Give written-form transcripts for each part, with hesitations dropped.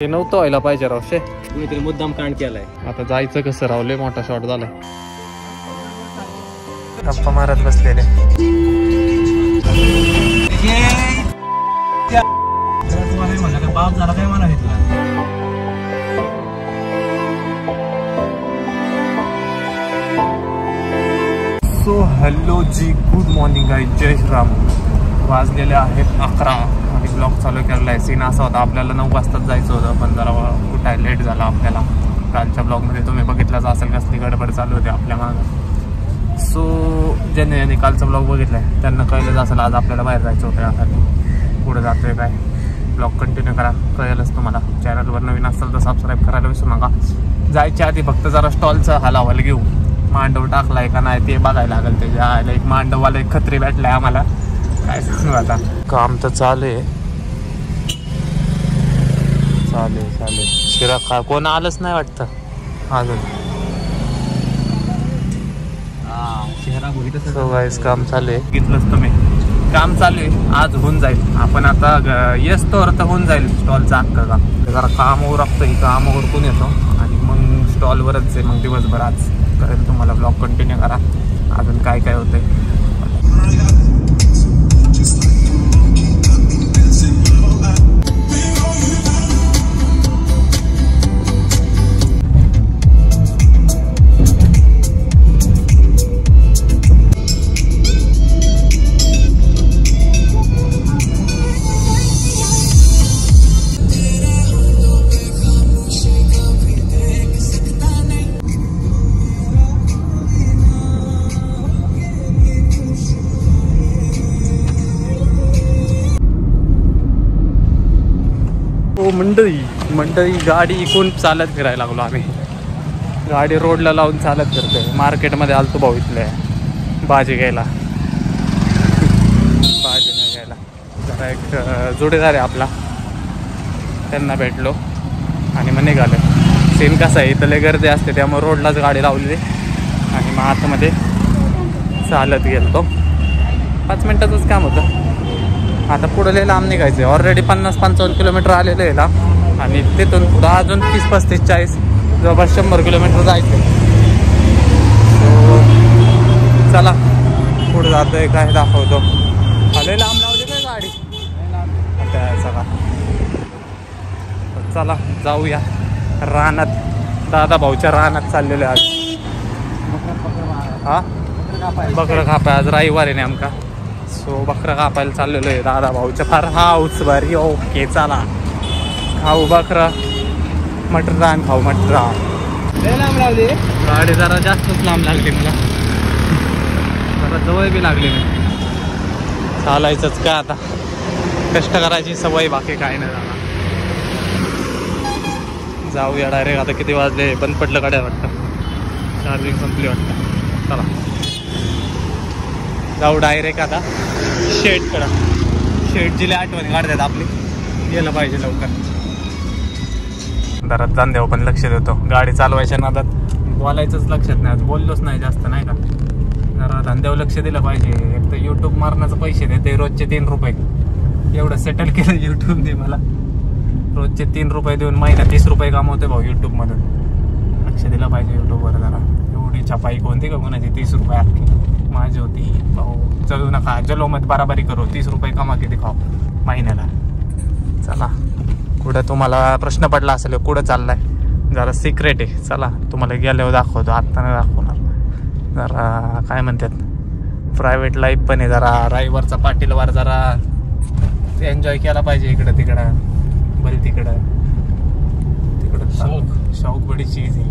हे नव्हतं व्हायला पाहिजे रावशे, तुम्ही तरी मुद्दाम कांड केलाय. आता जायचं कसं रावले, मोठा शॉट झालाय. गप्पा मारत बसलेले. बाप झाला काय म्हणा घेतला. सो हॅलो जी, गुड मॉर्निंग गाईज, जय श्रीराम. वाजलेले आहेत 11 आणि ब्लॉग चालू केलेला आहे. सीन असा होता, आपल्याला 9 वाजताच जायचं होतं, पण जरा कुठे लेट झाला आपल्याला. कालच्या ब्लॉगमध्ये तुम्ही बघितलंच असेल कसली गडबड चालू होती आपल्या मागं. सो ज्यांनी कालचा ब्लॉग बघितला आहे त्यांना कळलंच असेल आज आपल्याला बाहेर जायचं होतं. यासाठी पुढे जातो आहे काय, ब्लॉग कंटिन्यू करा, कळेलच तुम्हाला. चॅनलवर नवीन असेल तर सबस्क्राईब करायला विसरू नका. जायच्या आधी फक्त जरा स्टॉलचा हालावाल घेऊ, मांडव टाकलाय का नाही ते बघायला लागेल. त्याच्या एक मांडववाला एक खत्री भेटलाय आम्हाला, काय सांगू आता. काम तर चालू आहे, चालेल. शिरा खा, कोण आलंच नाही वाटतं अजून. सो गाईस काम चालू आहे, घेतलंच तुम्ही. काम चालू आहे, आज होऊन जाईल. आपण आता येस तर होऊन जाईल स्टॉलचा अख्खा काम. जरा कामावर लागतं, ही कामावर कोण येतो आणि मग स्टॉलवरच आहे मग दिवसभर. आज करेल तुम्हाला ब्लॉग कंटिन्यू करा, अजून काय काय होतंय. मंडळी गाडी इकून चालत फिरायला लागलो आम्ही. गाडी रोडला लावून चालत फिरतोय. मार्केटमध्ये आलतो भाऊ इथले भाजी घ्यायला. भाजी नाही घ्यायला, जरा एक जोडीदार आहे आपला, त्यांना भेटलो आणि मग निघालो. सीन कसा आहे, इथं लय गर्दी असते त्यामुळे रोडलाच गाडी लावली आणि मग आतमध्ये चालत गेलो. 5 मिनटाचंच काम होतं. आता पुढं लय लांब निघायचं आहे. ऑलरेडी 50-55 किलोमीटर आलेलं आहे लांब आणि तिथून पुढं अजून 30-35-40 जवळपास 100 किलोमीटर जायचं. सो चला पुढं जातोय, काय दाखवतो. लय लांब लावली काय गाडी चला. चला जाऊया रानात. दादा भाऊच्या रानात चाललेलो आहे आज. हा बकरं कापाय, आज रविवार आहे नेमका. सो बकरं कापायला चाललेलो आहे दादा भाऊच्या फार हाऊस भारी. ओके चला खाऊ बकरं, मटरान खाऊ मटरान. लांब लावली गाडी, जरा जास्तच लांब लागली मला, जरा जवळ बी लागली नाही. चालायचंच का आता, कष्ट करायची सवय, बाकी काय नाही झाला. जाऊया डायरेक्ट. आता किती वाजले, बंद पडलं गाड्या वाटतं, चार्जिंग संपली वाटतं. चला जाऊ डायरेक्ट आता शेडकडं. शेडची लय आठवणी काढतात आपली, गेलं पाहिजे लवकर. जरा धंद्यावर पण लक्ष देतो, गाडी चालवायच्या नादात बोलायचंच लक्षात नाही. आज बोललोच नाही जास्त नाही का, जरा धंद्यावर लक्ष दिलं पाहिजे. एक तर यूट्यूब मारण्याचं पैसे देते रोजचे 3 रुपये. एवढं सेटल केलं यूट्यूबने मला. रोजचे 3 रुपये देऊन महिना 30 रुपये कमावते भाऊ यूट्यूबमधून. लक्ष दिलं पाहिजे यूट्यूबवर जरा. एवढी छपाई कोणती का कोणाची 30 रुपये अख्खी माझी होती भाऊ. चलू नका जलो मध्ये बराबरी करू, 30 रुपये कमा किती खाऊ महिन्याला. चला कुठं तुम्हाला प्रश्न पडला असेल कुठं चाललाय, जरा सिक्रेट आहे. चला तुम्हाला गेल्यावर दाखवतो, आत्ता नाही दाखवणार. जरा काय म्हणतात प्रायव्हेट लाईफ पण आहे. जरा रविवारचा पाटीलवार जरा एन्जॉय केला पाहिजे. इकडं तिकडं बरी तिकडं शौक बडी चीज आहे.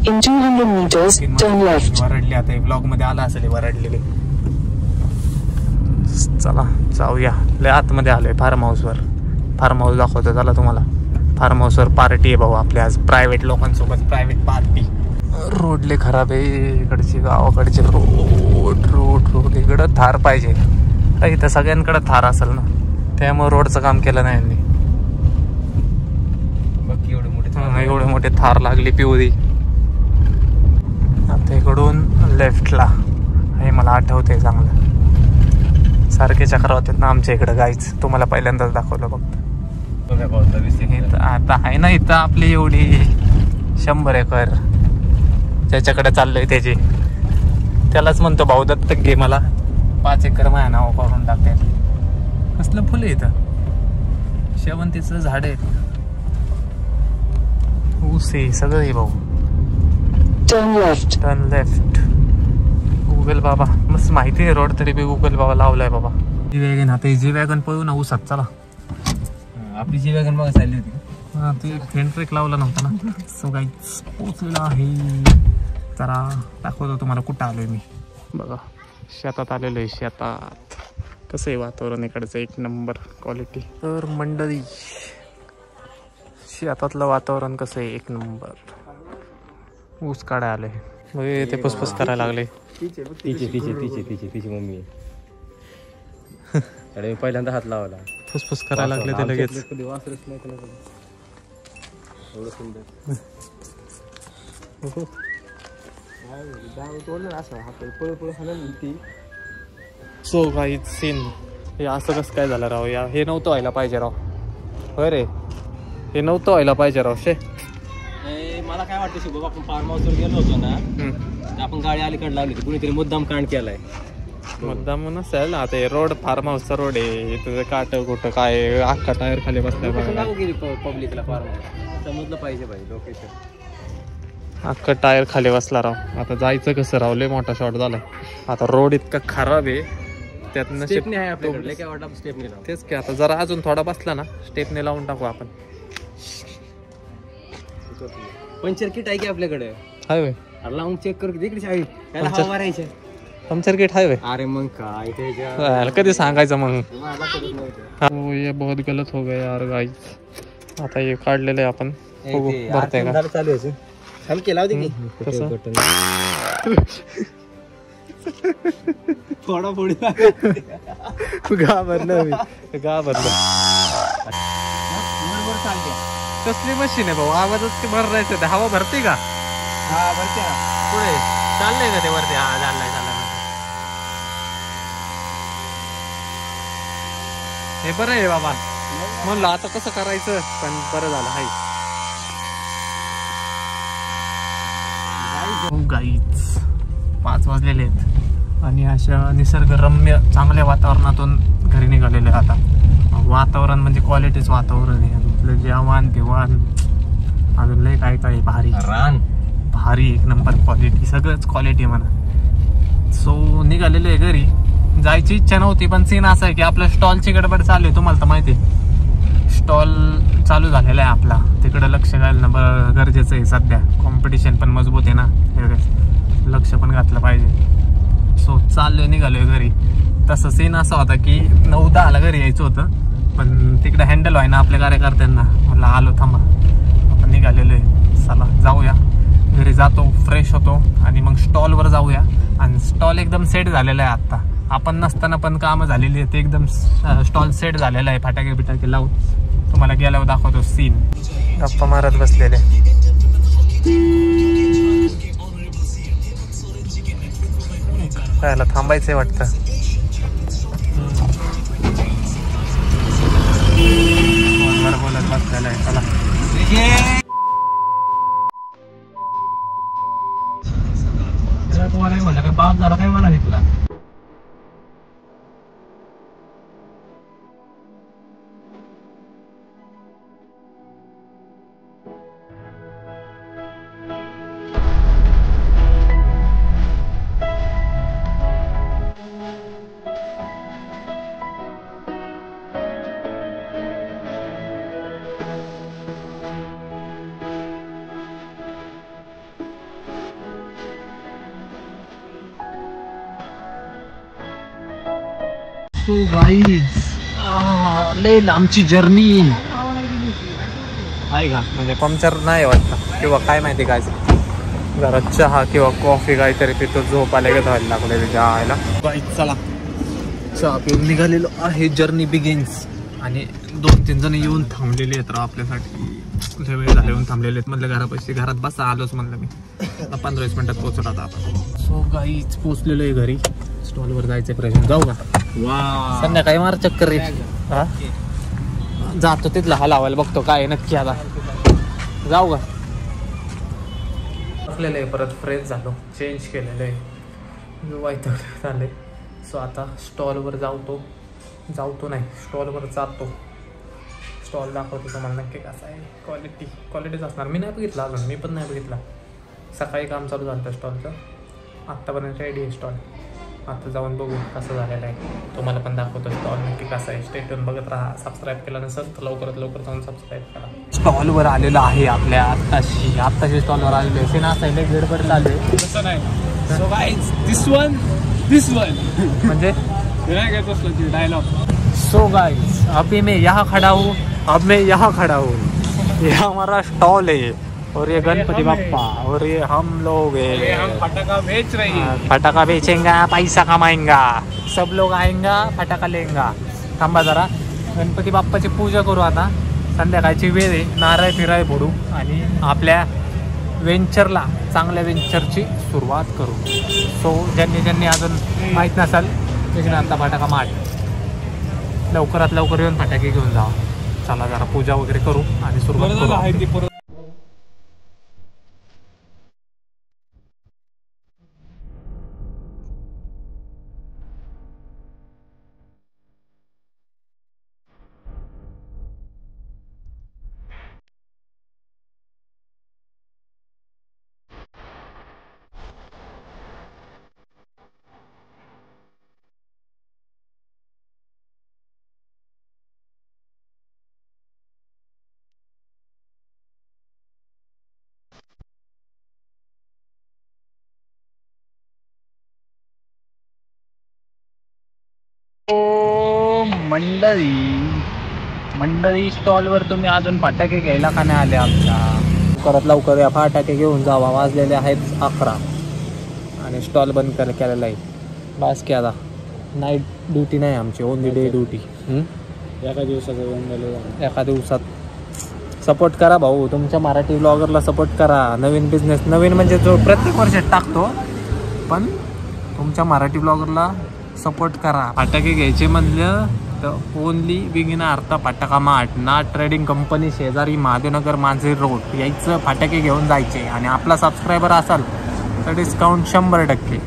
वरडली आता ब्लॉग मध्ये आला असेल वरडलेली. चला जाऊया, लय आतमध्ये आलोय फार्म हाऊसवर. फार्म हाऊस दाखवतो चला तुम्हाला. फार्म हाऊसवर पार्टी आहे भाऊ आपल्या आज, प्रायव्हेट लोकांसोबत प्रायव्हेट पार्टी. रोड लय खराब आहे इकडची, गावाकडचे रोड इकडं थार पाहिजे. इथं सगळ्यांकडे थार असेल ना, त्यामुळे रोडचं काम केलं नाही यांनी. एवढे मोठे थार लागली पिवळी. आता इकडून लेफ्टला हे मला आठवते चांगलं. सारखे चक्र होते ना आमच्या इकडं गाईच. तुम्हाला पहिल्यांदाच दाखवलं फक्त. आता आहे ना इथं आपली एवढी 100 एकर ज्याच्याकडे चाललोय त्याची, त्यालाच म्हणतो भाऊ दत्तक घे, मला 5 एकर माझ्या नाव करून टाकते. कसलं फुल आहे इथं, शेवंतीचं झाड आहे, ऊस आहे, सगळं आहे भाऊ. Turn left. गुगल बाबा मस्त माहिती आहे रोड, तरी बी गुगल बाबा लावलाय बाबा. जी वॅगन, आता जी वॅगन पळू ना ऊसात. चला आपली जी वॅगन मग चालली होती. हा ते फेंट्रेक लावला नव्हता ना. सो गाईज पोचलेला आहे. जरा दाखवतो तुम्हाला कुठं आलोय मी. बघा शेतात आलेलो आहे. शेतात कसं आहे वातावरण इकडचं, एक नंबर क्वालिटी. तर मंडळी शेतातलं वातावरण कसं आहे, एक नंबर. ऊस काढाय आले, ते पुसपुस करायला लागले. तिची मम्मी अरे पहिल्यांदा हात लावला, फुसफुस करायला लागले ते लगेच. सो गाईज सीन हे असं कसं काय झालं राव, या हे नव्हतं व्हायला पाहिजे राव. होय रे, हे नव्हतं व्हायला पाहिजे राव. शे मला काय वाटतं शिव, आपण फार्म हाऊसवर गेलो होतो ना, आपण गाडी अलीकडे लावली होती, कुणीतरी मुद्दाम कांड केलाय. मुद्दाम नसेल ना, ते रोड फार्म हाऊसचा रोड आहे, इथं काट कुठं काय अख्खा टायर खाली बसलाय बघा. पब्लिकला फार्म समजलं पाहिजे भाई लोकेशन. अख्खा टायर खाली बसला राव. आता जायचं कसं राव, लय मोठा शॉट झालाय. आता रोड इतका खराब आहे, त्यातनं स्टेपनी आहे आपल्याकडे, काय वाटतं स्टेपनी लावून. तेच की आता जरा अजून थोडा बसला ना, स्टेपने लावून टाकू आपण. पंचर किट आहे की आपल्याकडे, हायवे लावून चेक करू तिकडे आहे, त्याला हवा मारायची. Puncture kit highway. अरे मग काय त्याच्या कधी सांगायचं मग. हो ये बहुत गलत हो गया यार गाइस. आता हे काढलेलं आहे आपण, भरतंय का चालू आहे. हम केला होती की कसं थोडा पुढे घाबरलं मी, घाबरलं. कसली मशीन आहे भाऊ, आवाजच भरायचं, हवा भरते का? हा भरते ना. पुढे चाललंय का ते वरती? हा चाललंय चाललंय. हे बरं आहे बाबा, म्हणलं आता कसं करायचं, पण बरं झालं. हाय गाईच 5 वाजलेले आहेत आणि अशा निसर्गरम्य चांगल्या वातावरणातून घरी निघालेले. आता वातावरण म्हणजे क्वालिटीच वातावरण आहे. आपलं जेवण बिवण अजून लय काय काय भारी रान, भारी एक नंबर क्वालिटी, सगळंच क्वालिटी म्हणा. सो निघालेलं आहे घरी. जायची इच्छा नव्हती, पण सीन असा आहे की आपलं स्टॉलची गडबड चालू आहे. तुम्हाला तर माहिती आहे स्टॉल चालू झालेला आहे आपला, तिकडे लक्ष घालणं गरजेचं आहे. सध्या कॉम्पिटिशन पण मजबूत आहे ना, लक्ष पण घातलं पाहिजे. सो चाललोय, निघालोय घरी. तसं सीन असा होता की 9-10ला घरी यायचं होतं, पण तिकडे हँडल व्हाय ना आपल्या कार्यकर्त्यांना. मला आलो थांबा, आपण निघालेलो आहे, चला जाऊया. घरी जातो, फ्रेश होतो आणि मग स्टॉलवर जाऊया. आणि स्टॉल एकदम सेट झालेला आहे आत्ता, आपण नसताना पण कामं झालेली आहेत. एकदम स्टॉल सेट झालेला आहे, फटाके बिटाके लावून. तुम्हाला गेल्यावर दाखवतो सीन. गप्पा मारत बसलेले, खायला थांबायचंय वाटतं. बोलत बसलेलं आहे. चला तुम्हाला म्हणलं काय बाप झाला काय म्हणा तुला. सो गाईज लय लांबची जर्नी आहे का, म्हणजे पंक्चर नाही वाटतं किंवा काय माहिती काय. जरा चहा किंवा कॉफी काहीतरी पितो, झोप आले का धावायला लागले जायला. गाईज चला चहा पिऊन निघालेलो आहे. Journey begins. आणि 2-3 जण येऊन थांबलेले आहेत राव आपल्यासाठी. लय वेळ झाले येऊन थांबलेले आहेत. म्हणलं घरापाशी, घरात बसा आलोच म्हणलं मी. आता 15-20 मिनिटात पोहोचलो आता आपण. सो गाईज पोचलेलो आहे घरी. स्टॉलवर जायचे प्रश्न, जाऊ का? वा संध्याकाळी मार चक्कर रे. जातो तिथला हा लावायला बघतो काय आहे नक्की. आता जाऊ का बसलेलं आहे, परत फ्रेश झालो, चेंज केलेलं आहे, वैताग झाले. सो आता स्टॉलवर जाऊतो नाही स्टॉलवर जातो. स्टॉल दाखवतो तुम्हाला नक्की कसा आहे. क्वालिटीच असणार. मी नाही बघितला अजून, मी पण नाही बघितला. सकाळी काम चालू झालं स्टॉलचं, आत्तापर्यंत रेडी आहे स्टॉल. आता जाऊन बघू कसं झालेलं आहे, तुम्हाला पण दाखवतो स्टॉल नक्की कसा आहे. स्टे ट्यून बघत राहा. सबस्क्राईब केला नसेल तर लवकरात लवकर जाऊन सबस्क्राईब करा. स्टॉलवर आलेलं आहे आपल्या आत्ताशी स्टॉलवर आलेलो आहे. सीना असायला गडबड चालू आहे तसं नाही. सो गाईज दिस वन म्हणजे डायलॉग. सो गाइस अभी मैं यहाँ खड़ा हूँ, ये हमारा स्टॉल है और ये गणपति बाप्पा और ये हम लोग हैं, हम फटाका बेच रहे हैं. फटाका बेचेंगा, पैसा कमाएंगा, सब लोग आएंगा, फटाका लेंगा. थांबा जरा, गणपती बाप्पाची पूजा करू आता. संध्याकाळची वेळ आहे, नारळ फिराय फोडू आणि आपल्या वेंचरला, चांगल्या वेंचरची सुरुवात करू. सो ज्यांनी अजून माहीत नसेल त्याची आता फटाका माठ लवकरात लवकर येऊन फटाके घेऊन जावा. चला जरा पूजा वगैरे करू आणि सुरुवात करू. मंडळी स्टॉलवर तुम्ही अजून फटाके घ्यायला का नाही आले आमच्या? लवकर या फटाके घेऊन जावा. वाजलेले आहेत 11 आणि स्टॉल बंद केलेला आहे. बस की आता नाईट ड्युटी नाही आमची, ओनली डे ड्युटी. एका दिवसात सपोर्ट करा भाऊ, तुमच्या मराठी ब्लॉगरला सपोर्ट करा. नवीन बिझनेस, नवीन म्हणजे जो प्रत्येक वर्षात टाकतो, पण तुमच्या मराठी ब्लॉगरला सपोर्ट करा. फटाके घ्यायचे म्हणलं तर ओनली बिगिनर फटाका मार्ट, ना ट्रेडिंग कंपनी शेजारी महादेवनगर मांजरी रोड यायचं, फटाके घेऊन जायचे. आणि आपला सबस्क्रायबर असाल तर डिस्काउंट 100%,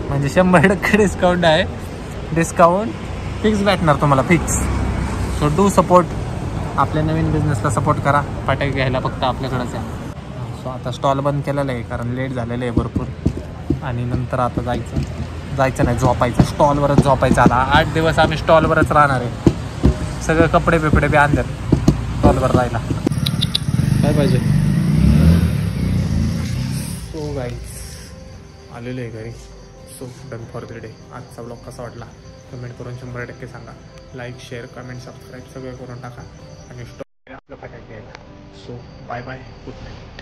म्हणजे 100% डिस्काउंट आहे. डिस्काउंट फिक्स भेटणार तुम्हाला, फिक्स. सो डू सपोर्ट, आपल्या नवीन बिझनेसला सपोर्ट करा. फटाके घ्यायला फक्त आपल्याकडेच आहे. सो आता स्टॉल बंद केलेलं आहे कारण लेट झालेलं आहे भरपूर. आणि नंतर आता जायचं नाही, झोपायचं. स्टॉलवरच झोपायचं. आता 8 दिवस आम्ही स्टॉलवरच राहणार आहे. सगळे कपडे बिपडे बी आणतात स्टॉलवर राहायला. काय पाहिजे. सो गाईज आलेलो आहे घरी. So done for the day. आजचा ब्लॉग कसा वाटला कमेंट करून 100% सांगा. लाईक, शेअर, कमेंट, सबस्क्राईब सगळं करून टाका आणि स्टॉल आपलं फटाके घ्यायला. So bye bye, good night.